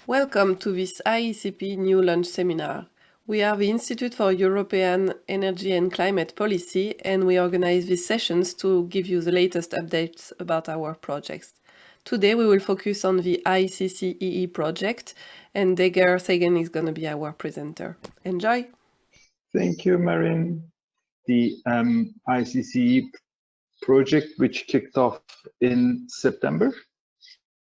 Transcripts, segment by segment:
Welcome to this IEECP New Lunch Seminar. We are the Institute for European Energy and Climate Policy, and we organize these sessions to give you the latest updates about our projects. Today we will focus on the ICCEE project, and Deger Sagan is going to be our presenter. Enjoy! Thank you, Marin. The ICCEE project, which kicked off in September.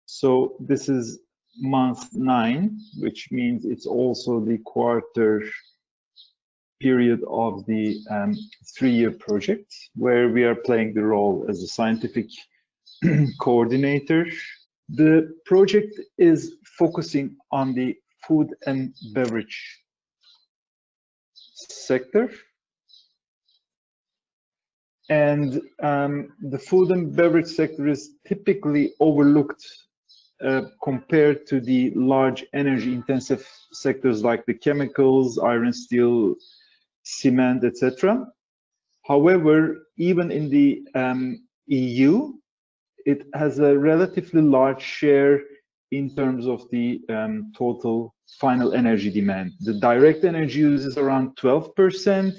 So this is month 9, which means it's also the quarter period of the 3-year project, where we are playing the role as a scientific coordinator. The project is focusing on the food and beverage sector. And the food and beverage sector is typically overlooked compared to the large energy intensive sectors like the chemicals, iron, steel, cement, etc. However, even in the EU, it has a relatively large share in terms of the total final energy demand. The direct energy use is around 12%.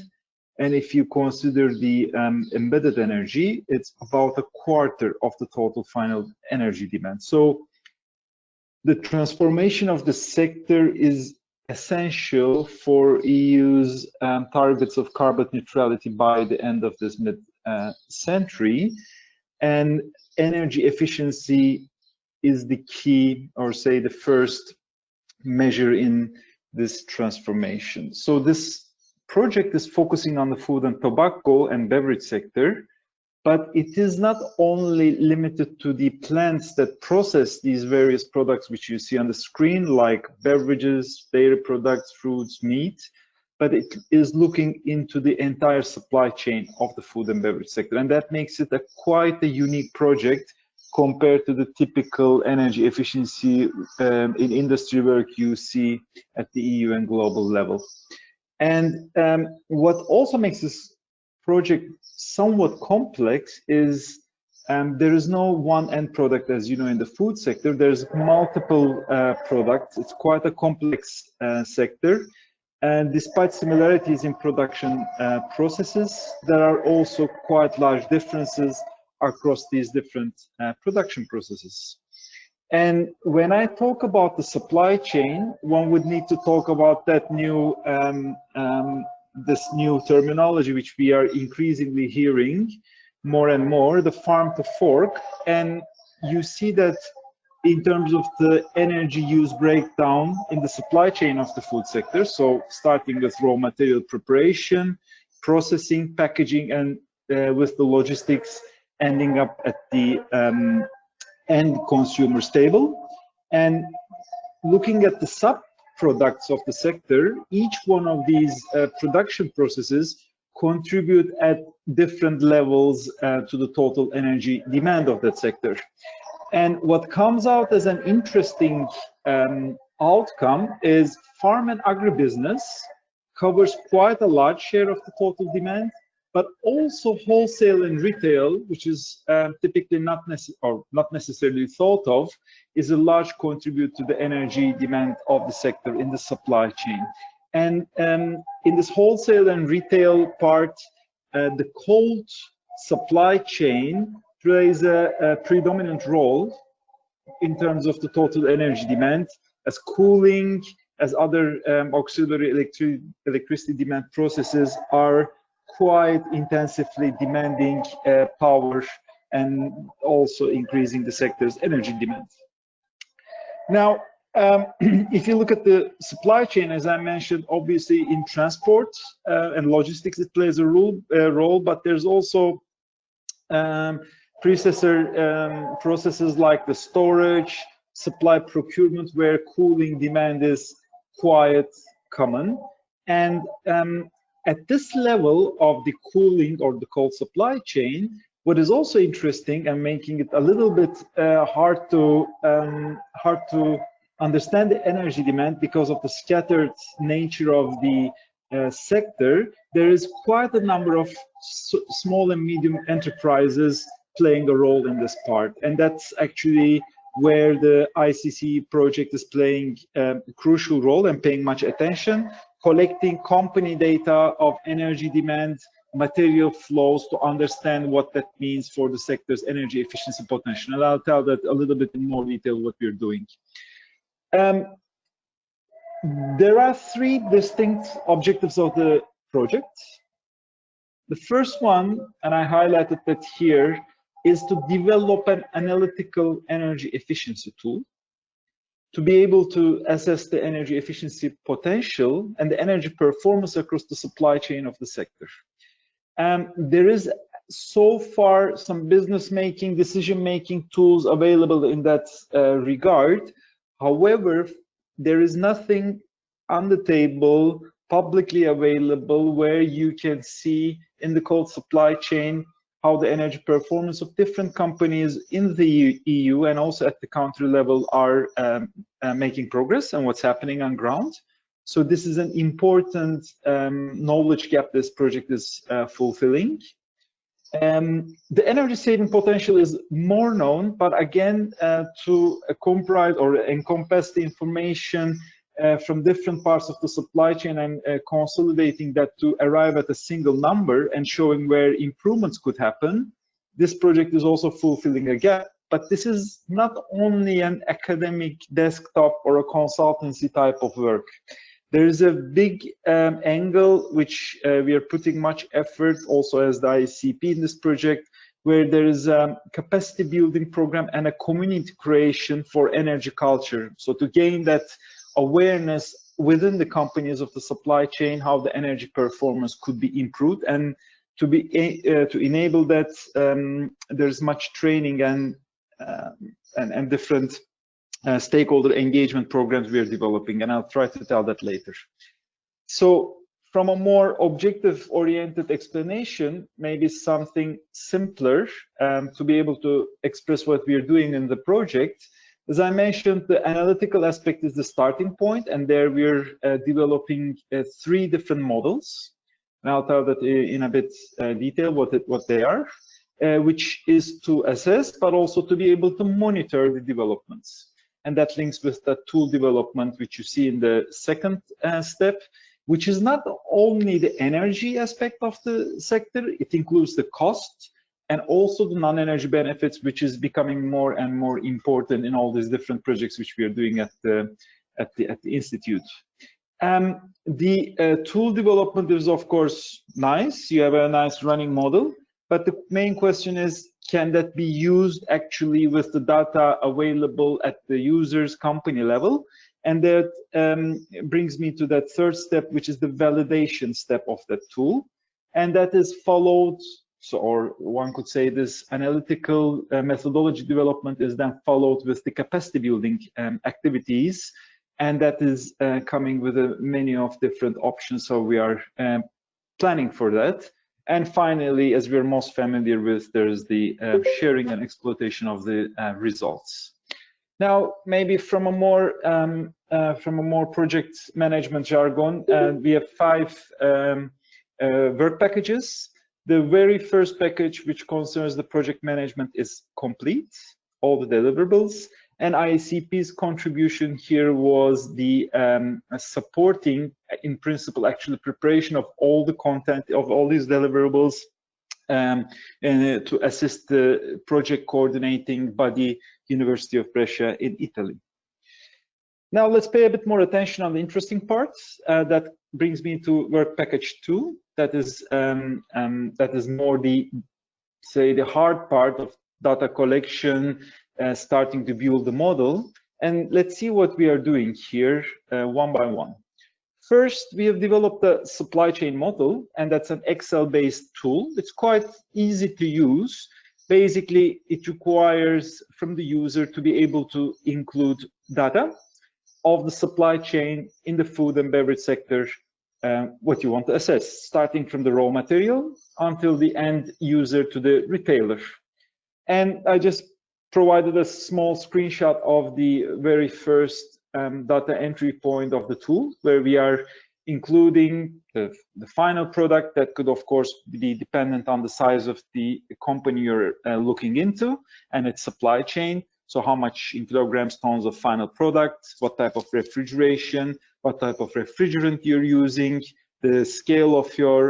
And if you consider the embedded energy, it's about a quarter of the total final energy demand. So the transformation of the sector is essential for EU's targets of carbon neutrality by the end of this mid-century. And energy efficiency is the key, or say the first measure in this transformation. So this project is focusing on the food and tobacco and beverage sector, but it is not only limited to the plants that process these various products which you see on the screen, like beverages, dairy products, fruits, meat, but it is looking into the entire supply chain of the food and beverage sector. And that makes it quite a unique project compared to the typical energy efficiency in industry work you see at the EU and global level. And what also makes this project somewhat complex is there is no one end product, as you know, in the food sector. There's multiple products. It's quite a complex sector. And despite similarities in production processes, there are also quite large differences across these different production processes. And when I talk about the supply chain, one would need to talk about that new this new terminology which we are increasingly hearing more and more, the farm to fork. And you see that in terms of the energy use breakdown in the supply chain of the food sector, so starting with raw material preparation, processing, packaging, and with the logistics ending up at the end consumer's table. And looking at the sub-products of the sector, each one of these production processes contribute at different levels to the total energy demand of that sector. And what comes out as an interesting outcome is farm and agribusiness covers quite a large share of the total demand, but also wholesale and retail, which is typically not necessarily thought of, is a large contributor to the energy demand of the sector in the supply chain. And in this wholesale and retail part, the cold supply chain plays a predominant role in terms of the total energy demand, as cooling, as other auxiliary electricity demand processes are quite intensively demanding power and also increasing the sector's energy demand. Now, if you look at the supply chain, as I mentioned, obviously in transport and logistics, it plays a role, but there's also processes like the storage, supply procurement, where cooling demand is quite common. And at this level of the cooling or the cold supply chain, what is also interesting and making it a little bit hard to understand the energy demand because of the scattered nature of the sector, there is quite a number of small and medium enterprises playing a role in this part. And that's actually where the ICCEE project is playing a crucial role and paying much attention, collecting company data of energy demand, material flows to understand what that means for the sector's energy efficiency potential. And I'll tell that a little bit in more detail what we're doing. There are three distinct objectives of the project. The first one, and I highlighted that here, is to develop an analytical energy efficiency tool to be able to assess the energy efficiency potential and the energy performance across the supply chain of the sector. There is so far some business making, decision making tools available in that regard. However, there is nothing on the table publicly available where you can see in the cold supply chain how the energy performance of different companies in the EU and also at the country level are making progress and what's happening on ground. So this is an important knowledge gap this project is fulfilling. The energy saving potential is more known, but again, to comprise or encompass the information from different parts of the supply chain and consolidating that to arrive at a single number and showing where improvements could happen, this project is also fulfilling a gap. But this is not only an academic desktop or a consultancy type of work. There is a big angle which we are putting much effort also as the IEECP in this project, where there is a capacity building program and a community creation for energy culture. So to gain that awareness within the companies of the supply chain, how the energy performance could be improved, and to be to enable that, there's much training and different stakeholder engagement programs we are developing, and I'll try to tell that later. So from a more objective oriented explanation, maybe something simpler to be able to express what we are doing in the project. As I mentioned, the analytical aspect is the starting point, and there we're developing three different models. And I'll tell that in a bit detail what they are, which is to assess, but also to be able to monitor the developments. And that links with the tool development, which you see in the second step, which is not only the energy aspect of the sector, it includes the cost and also the non-energy benefits, which is becoming more and more important in all these different projects which we are doing at the institute. The tool development is of course nice. You have a nice running model, but the main question is, can that be used actually with the data available at the user's company level? And that brings me to that third step, which is the validation step of that tool. And that is followed, so, or one could say this analytical methodology development is then followed with the capacity building activities. And that is coming with a menu of different options. So we are planning for that. And finally, as we're most familiar with, there's the sharing and exploitation of the results. Now, maybe from a more project management jargon, we have 5 work packages. The very first package, which concerns the project management, is complete, all the deliverables. And IEECP's contribution here was the supporting, in principle, actually preparation of all the content of all these deliverables and to assist the project coordinating body, University of Brescia in Italy. Now let's pay a bit more attention on the interesting parts. That brings me to work package 2. That is more the hard part of data collection, starting to build the model. And let's see what we are doing here one by one. First, we have developed a supply chain model, and that's an Excel-based tool. It's quite easy to use. Basically, it requires from the user to be able to include data of the supply chain in the food and beverage sector, what you want to assess, starting from the raw material until the end user to the retailer. And I just provided a small screenshot of the very first data entry point of the tool, where we are including the final product that could, of course, be dependent on the size of the company you're looking into and its supply chain. So how much in kilograms, tons of final product, what type of refrigeration, what type of refrigerant you're using, the scale of your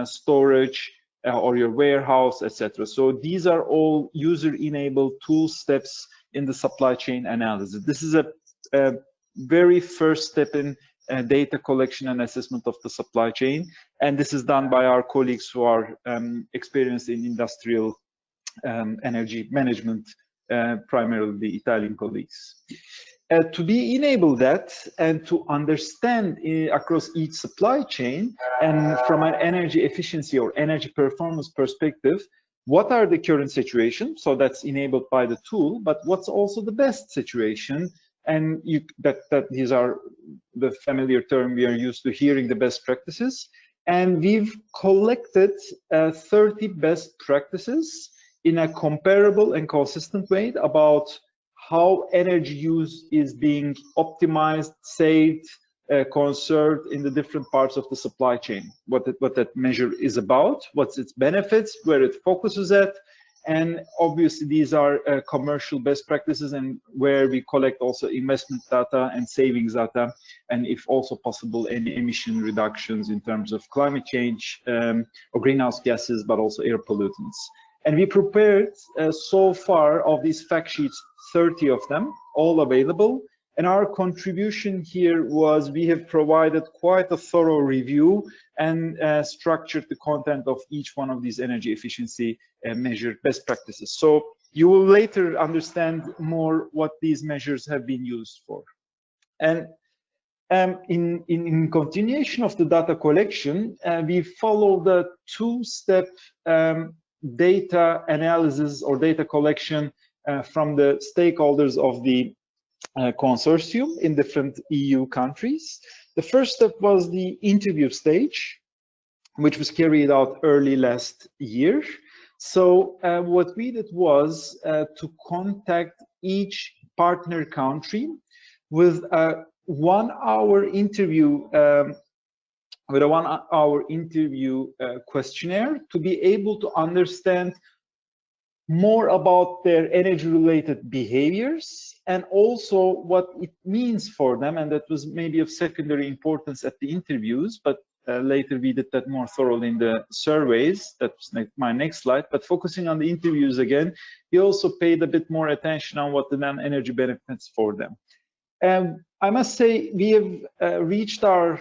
storage or your warehouse, etc. So these are all user-enabled tool steps in the supply chain analysis. This is a very first step in data collection and assessment of the supply chain, and this is done by our colleagues who are experienced in industrial energy management, primarily the Italian colleagues. To be enable that and to understand across each supply chain and from an energy efficiency or energy performance perspective, what are the current situations? So that's enabled by the tool, but what's also the best situation? And that these are the familiar term we are used to hearing, the best practices. And we've collected 30 best practices in a comparable and consistent way about how energy use is being optimized, saved, conserved in the different parts of the supply chain, what that measure is about, what's its benefits, where it focuses at, and obviously these are commercial best practices and where we collect also investment data and savings data, and if also possible any emission reductions in terms of climate change or greenhouse gases, but also air pollutants. And we prepared so far of these fact sheets, 30 of them, all available. And our contribution here was we have provided quite a thorough review and structured the content of each one of these energy efficiency measured best practices. So you will later understand more what these measures have been used for. And in continuation of the data collection, we follow the two-step data analysis or data collection from the stakeholders of the consortium in different EU countries. The first step was the interview stage, which was carried out early last year. So what we did was to contact each partner country with a 1 hour interview questionnaire to be able to understand more about their energy-related behaviors and also what it means for them. And that was maybe of secondary importance at the interviews, but later we did that more thoroughly in the surveys. That's my next slide. But focusing on the interviews again, we also paid a bit more attention on what the non-energy benefits for them. I must say we have reached our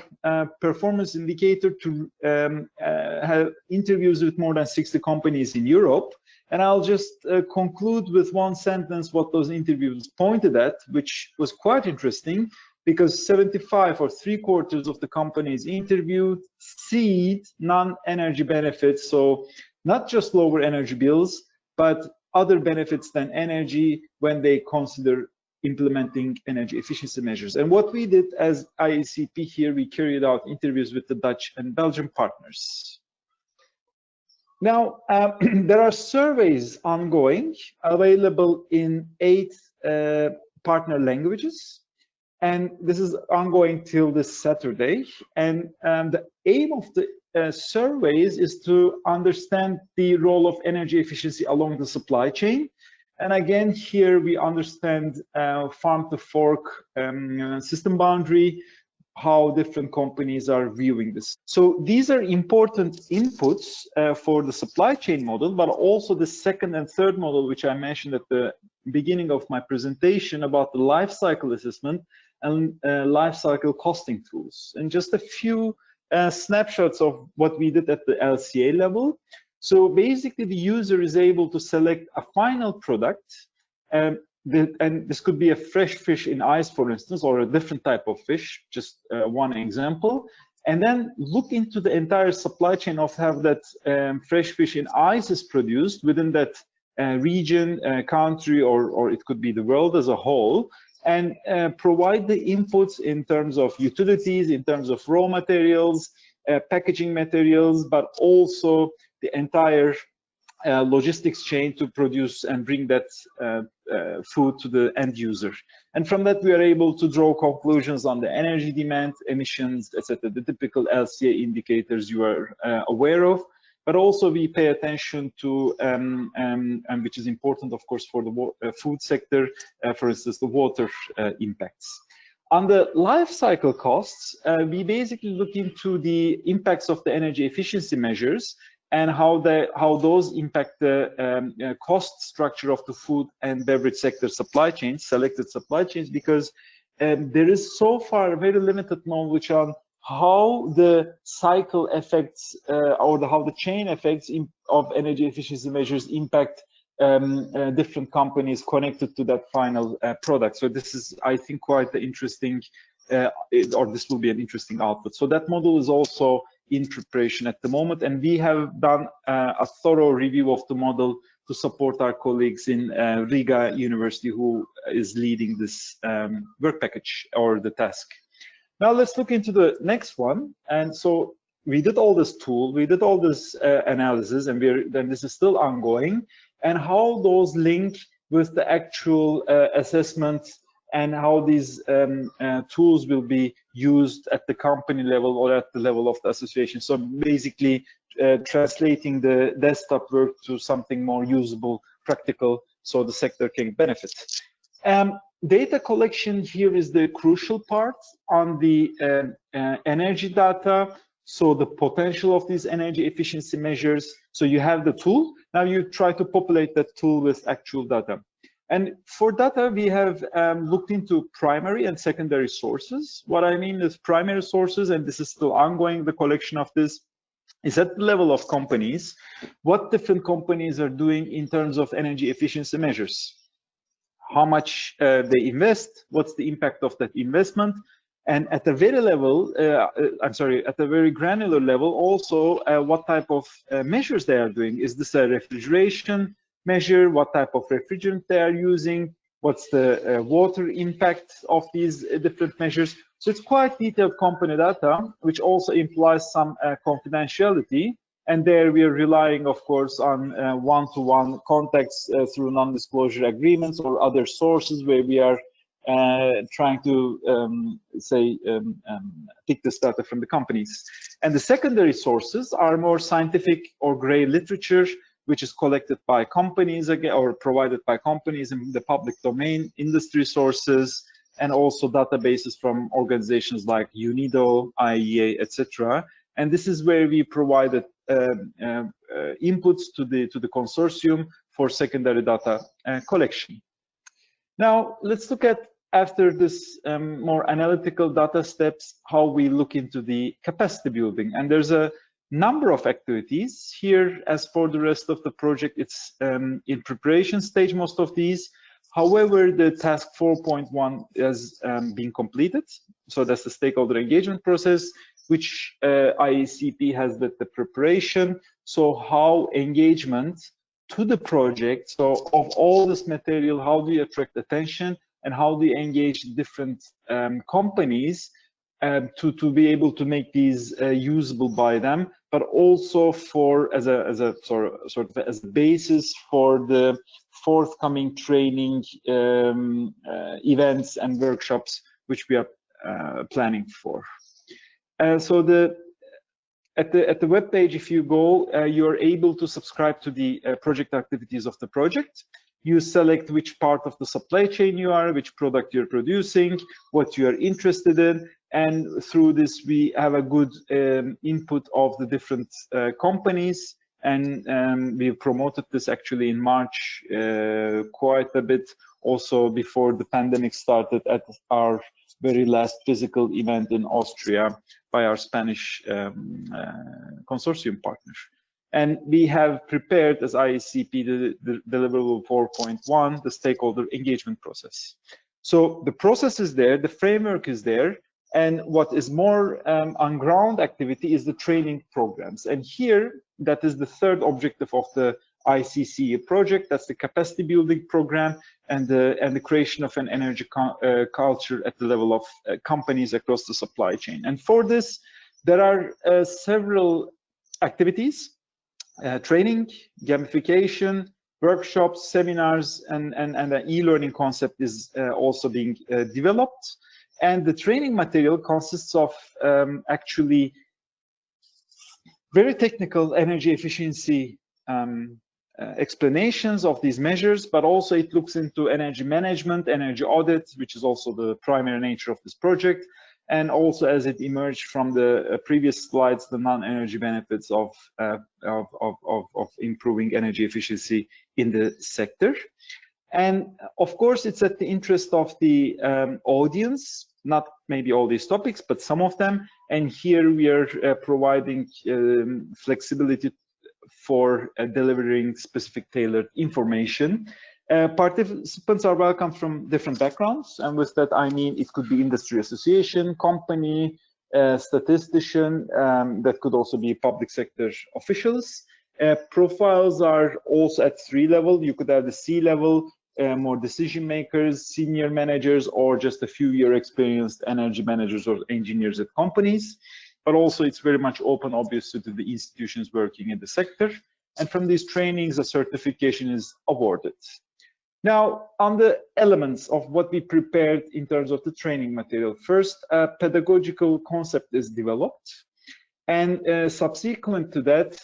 performance indicator to have interviews with more than 60 companies in Europe. And I'll just conclude with one sentence what those interviews pointed at, which was quite interesting, because 75 or 3/4 of the companies interviewed see non-energy benefits. So not just lower energy bills, but other benefits than energy when they consider implementing energy efficiency measures. And what we did as IEECP here, we carried out interviews with the Dutch and Belgian partners. Now, there are surveys ongoing, available in 8 partner languages, and this is ongoing till this Saturday. And the aim of the surveys is to understand the role of energy efficiency along the supply chain. And again, here we understand farm to fork system boundary, how different companies are viewing this. So these are important inputs for the supply chain model, but also the second and third model, which I mentioned at the beginning of my presentation about the life cycle assessment and life cycle costing tools. And just a few snapshots of what we did at the LCA level. So basically the user is able to select a final product, and this could be a fresh fish in ice, for instance, or a different type of fish, just one example, and then look into the entire supply chain of how that fresh fish in ice is produced within that region, country, or it could be the world as a whole, and provide the inputs in terms of utilities, in terms of raw materials, packaging materials, but also the entire logistics chain to produce and bring that food to the end user. And from that, we are able to draw conclusions on the energy demand, emissions, etc., the typical LCA indicators you are aware of. but also we pay attention to, and which is important, of course, for the food sector, for instance, the water impacts. On the life cycle costs, we basically look into the impacts of the energy efficiency measures and how those impact the cost structure of the food and beverage sector supply chains, selected supply chains, because there is so far very limited knowledge on how the cycle effects or how the chain effects of energy efficiency measures impact different companies connected to that final product. So this is, I think, quite interesting, or this will be an interesting output. So that model is also in preparation at the moment, and we have done a thorough review of the model to support our colleagues in Riga University, who is leading this work package or the task. Now let's look into the next one. And so we did all this tool, we did all this analysis, and then this is still ongoing, and how those link with the actual assessment and how these tools will be used at the company level or at the level of the association. So basically translating the desktop work to something more usable, practical, so the sector can benefit. Data collection here is the crucial part on the energy data. So the potential of these energy efficiency measures. So you have the tool, now you try to populate that tool with actual data. And for data, we have looked into primary and secondary sources. What I mean is primary sources, and this is still ongoing, the collection of this, is at the level of companies, what different companies are doing in terms of energy efficiency measures. How much they invest, what's the impact of that investment, and at the very level, at the very granular level, also what type of measures they are doing. Is this a refrigeration measure? What type of refrigerant they are using? What's the water impact of these different measures? So it's quite detailed company data, which also implies some confidentiality. And there we are relying, of course, on one-to-one contacts through non-disclosure agreements or other sources where we are trying to pick this data from the companies. And the secondary sources are more scientific or gray literature, which is collected by companies again, or provided by companies in the public domain, industry sources, and also databases from organizations like UNIDO, IEA, etc. And this is where we provided inputs to the consortium for secondary data collection. Now let's look at, after this more analytical data steps, how we look into the capacity building. And there's a number of activities here. As for the rest of the project, it's in preparation stage, most of these. However, the task 4.1 has been completed. So that's the stakeholder engagement process, which IEECP has the preparation. So how engagement to the project, so of all this material, how do you attract attention and how do you engage different companies to be able to make these usable by them, but also for as a sort of as a basis for the forthcoming training events and workshops which we are planning for. So at the web page, if you go, you're able to subscribe to the project activities of the project. You select which part of the supply chain you are, which product you're producing, what you are interested in, and through this we have a good input of the different companies. And we promoted this actually in March quite a bit, also before the pandemic started, at our very last physical event in Austria by our Spanish consortium partner. And we have prepared as IEECP the deliverable 4.1, the stakeholder engagement process. So the process is there, the framework is there, and what is more on ground activity is the training programs. And here, that is the third objective of the ICCEE project. That's the capacity building program and the creation of an energy culture at the level of companies across the supply chain. And for this, there are several activities: training, gamification, workshops, seminars, and an e-learning concept is also being developed. And the training material consists of actually very technical energy efficiency explanations of these measures, but also it looks into energy management, energy audit, which is also the primary nature of this project, and also, as it emerged from the previous slides, the non-energy benefits of improving energy efficiency in the sector. And of course, it's at the interest of the audience, not maybe all these topics, but some of them. And here we are providing flexibility for delivering specific tailored information. Participants are welcome from different backgrounds, and with that I mean it could be industry association, company, statistician, that could also be public sector officials. Profiles are also at 3 levels. You could have the C level, more decision makers, senior managers, or just a few year experienced energy managers or engineers at companies. But also it's very much open, obviously, to the institutions working in the sector. And from these trainings, a certification is awarded. Now, on the elements of what we prepared in terms of the training material, first, a pedagogical concept is developed. And subsequent to that,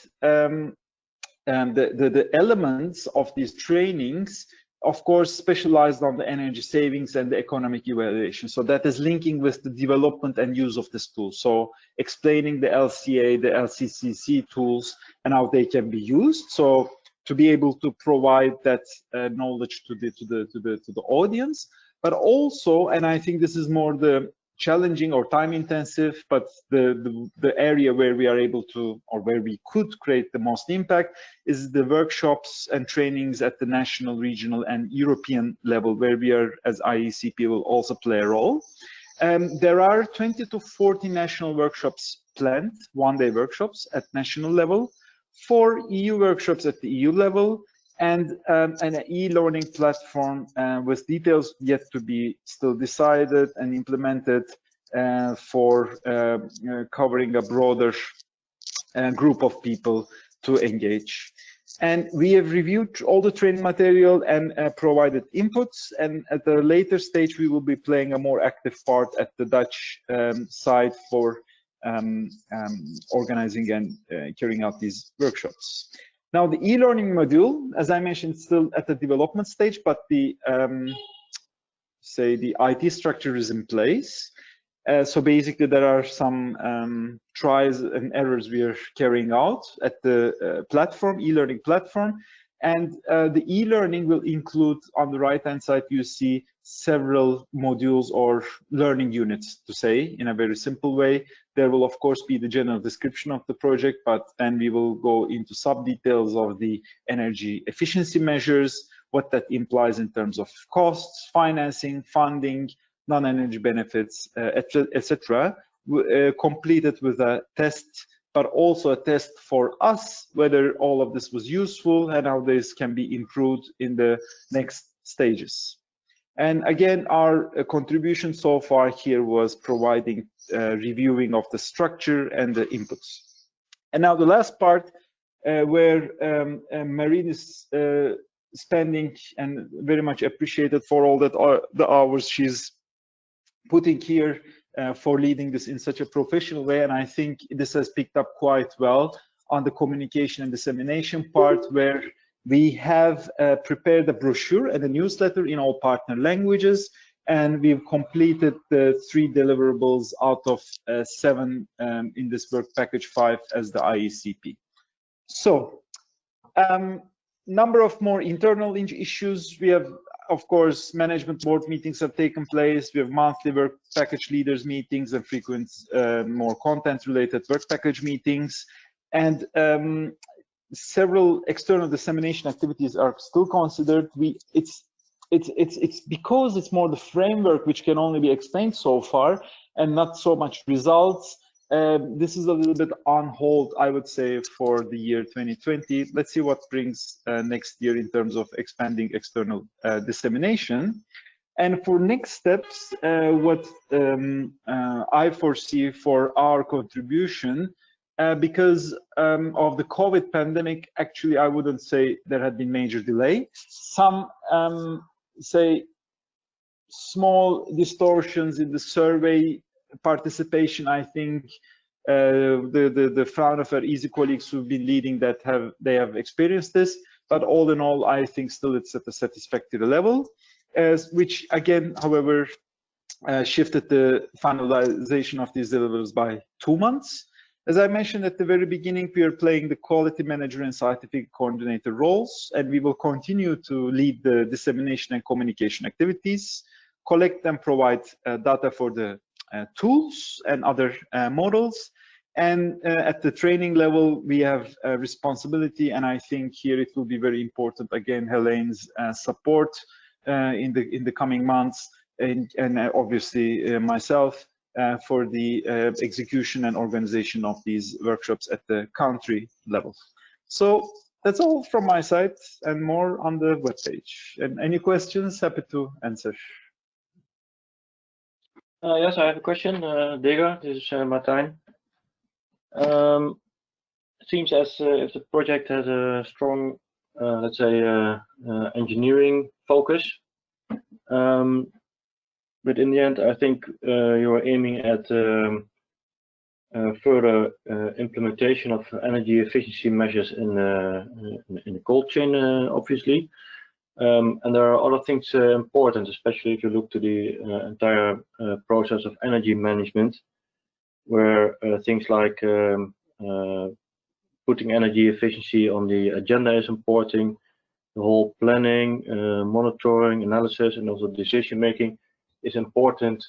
the elements of these trainings, of course, specialized on the energy savings and the economic evaluation. So that is linking with the development and use of this tool. So explaining the LCA, the LCCC tools and how they can be used. So to be able to provide that knowledge to the audience, but also, and I think this is more the challenging or time intensive, but the area where we are able to, or where we could create the most impact, is the workshops and trainings at the national, regional and European level, where we are as IEECP will also play a role. There are 20 to 40 national workshops planned, one-day workshops at national level, 4 EU workshops at the EU level, and an e-learning platform with details yet to be still decided and implemented for covering a broader group of people to engage. And we have reviewed all the training material and provided inputs, and at a later stage we will be playing a more active part at the Dutch side for organizing and carrying out these workshops. Now, the e-learning module, as I mentioned, still at the development stage, but the say the IT structure is in place. So basically, there are some tries and errors we are carrying out at the platform, e-learning platform, and the e-learning will include, on the right-hand side, you see several modules or learning units, to say in a very simple way. There will, of course, be the general description of the project, but then we will go into sub-details of the energy efficiency measures, what that implies in terms of costs, financing, funding, non-energy benefits, etc., completed with a test, but also a test for us, whether all of this was useful and how this can be improved in the next stages. And again, our contribution so far here was providing reviewing of the structure and the inputs. And now the last part, where Marine is spending and very much appreciated for all that the hours she's putting here for leading this in such a professional way. And I think this has picked up quite well on the communication and dissemination part, where we have prepared a brochure and a newsletter in all partner languages, and we've completed the 3 deliverables out of 7 in this work package 5 as the IEECP. So, number of more internal issues. We have, of course, management board meetings have taken place. We have monthly work package leaders meetings and frequent more content related work package meetings. And several external dissemination activities are still considered. It's because it's more the framework which can only be explained so far and not so much results. This is a little bit on hold, I would say, for the year 2020. Let's see what brings next year in terms of expanding external dissemination. And for next steps, what I foresee for our contribution, because of the COVID pandemic, actually, I wouldn't say there had been major delay. Some say small distortions in the survey participation, I think, The Fraunhofer Easy colleagues who've been leading that they have experienced this, but all in all, I think still it's at a satisfactory level, which again, however, shifted the finalization of these deliverables by 2 months. As I mentioned at the very beginning, we are playing the quality manager and scientific coordinator roles, and we will continue to lead the dissemination and communication activities, collect and provide data for the tools and other models. And at the training level, we have a responsibility, and I think here it will be very important, again, Helene's support in the coming months, and obviously myself, for the execution and organization of these workshops at the country level. So that's all from my side, and more on the webpage. And any questions, happy to answer. Yes, I have a question. Deger, this is Martijn. It seems as if the project has a strong, let's say, engineering focus. But in the end, I think you are aiming at further implementation of energy efficiency measures in the cold chain, obviously. And there are other things important, especially if you look to the entire process of energy management, where things like putting energy efficiency on the agenda is important. The whole planning, monitoring, analysis, and also decision making is important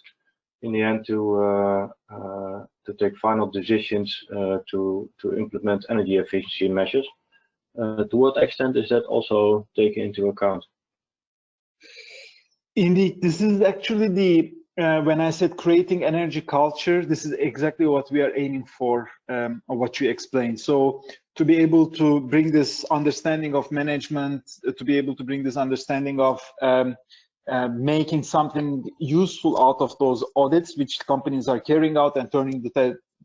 in the end to take final decisions to implement energy efficiency measures. To what extent is that also taken into account? Indeed, this is actually the when I said creating energy culture, this is exactly what we are aiming for, or what you explained. So to be able to bring this understanding of management, to be able to bring this understanding of making something useful out of those audits which companies are carrying out and turning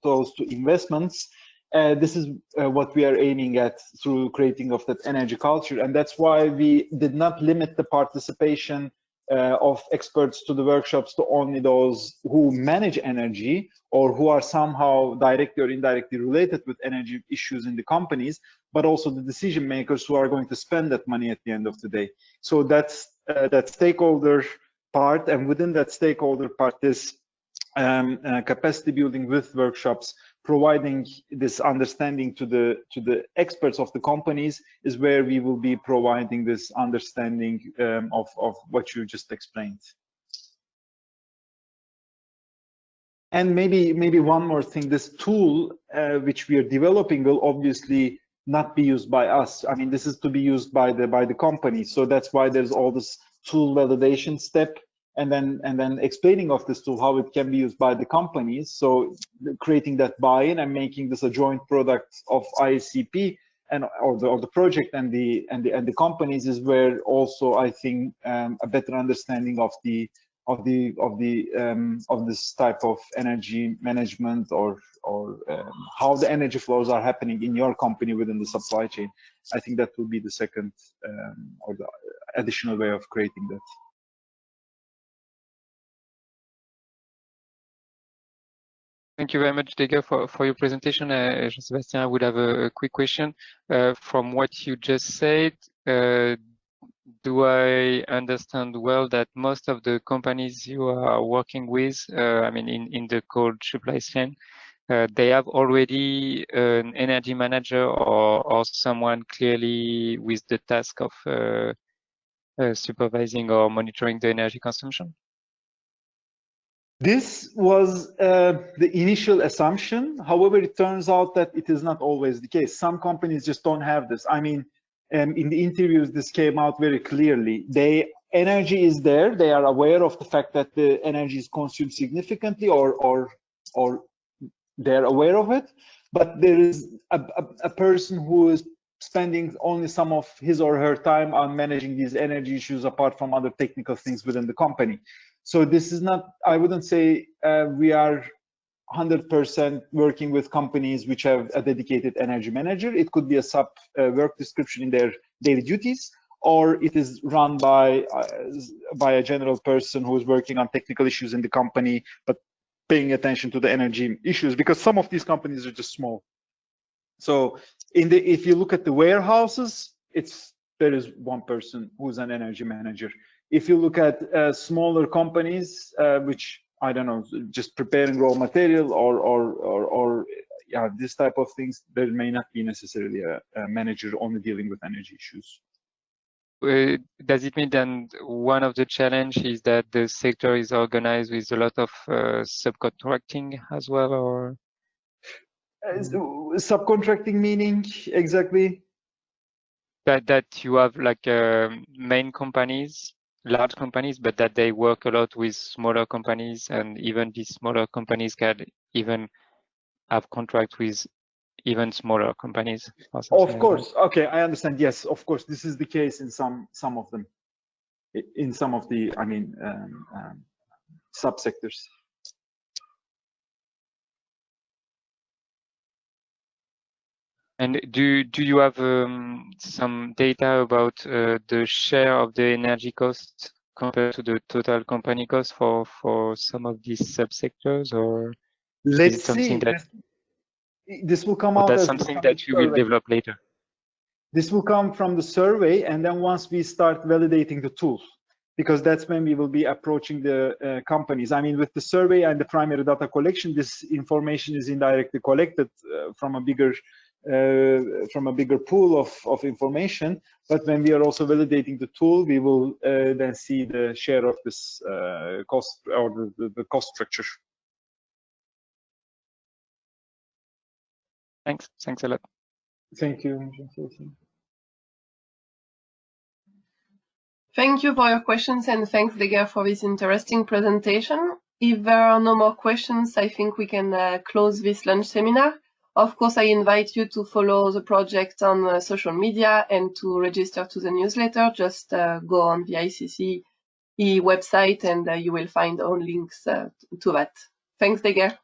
those to investments. This is what we are aiming at through creating of that energy culture, and that's why we did not limit the participation of experts to the workshops to only those who manage energy or who are somehow directly or indirectly related with energy issues in the companies, but also the decision makers who are going to spend that money at the end of the day. So that's that stakeholder part, and within that stakeholder part, this capacity building with workshops, providing this understanding to the experts of the companies, is where we will be providing this understanding of what you just explained. And maybe one more thing, this tool which we are developing will obviously not be used by us. I mean, this is to be used by the company. So that's why there's all this tool validation step, and then explaining of this tool, how it can be used by the companies. So creating that buy-in and making this a joint product of IEECP and or the project and the companies is where also I think a better understanding of this type of energy management or how the energy flows are happening in your company within the supply chain. I think that will be the second or the additional way of creating that. Thank you very much, Deger, for your presentation. Jean-Sébastien, I would have a quick question. From what you just said, do I understand well that most of the companies you are working with, I mean, in the cold supply chain, they have already an energy manager or someone clearly with the task of supervising or monitoring the energy consumption? This was the initial assumption. However, it turns out that it is not always the case. Some companies just don't have this. I mean, in the interviews, this came out very clearly. Energy is there. They are aware of the fact that the energy is consumed significantly, or they're aware of it. But there is a person who is spending only some of his or her time on managing these energy issues apart from other technical things within the company. So this is not, I wouldn't say we are 100% working with companies which have a dedicated energy manager. It could be a sub work description in their daily duties, or it is run by a general person who is working on technical issues in the company, but paying attention to the energy issues, because some of these companies are just small. So if you look at the warehouses, there is one person who's an energy manager. If you look at smaller companies, which I don't know, just preparing raw material or yeah, this type of things, there may not be necessarily a manager only dealing with energy issues. Does it mean then one of the challenge is that the sector is organized with a lot of subcontracting as well, or? Subcontracting meaning exactly? That you have like main companies, large companies, but that they work a lot with smaller companies, and even these smaller companies can even have contract with even smaller companies. Of course. Okay, I understand. Yes, of course. This is the case in some of them, in some of the, I mean, subsectors. And do you have some data about the share of the energy costs compared to the total company cost for some of these subsectors, or Let's is it something see. that This will come out that's as something that you will develop later? This will come from the survey, and then once we start validating the tool, because that's when we will be approaching the companies. I mean, with the survey and the primary data collection, this information is indirectly collected from a bigger pool of information. But when we are also validating the tool, we will then see the share of this cost, or the cost structure. Thanks a lot. Thank you. Thank you for your questions, and thanks, Deger, for this interesting presentation. If there are no more questions, I think we can close this lunch seminar. Of course, I invite you to follow the project on social media and to register to the newsletter. Just go on the ICCEE website and you will find all links to that. Thanks, Deger.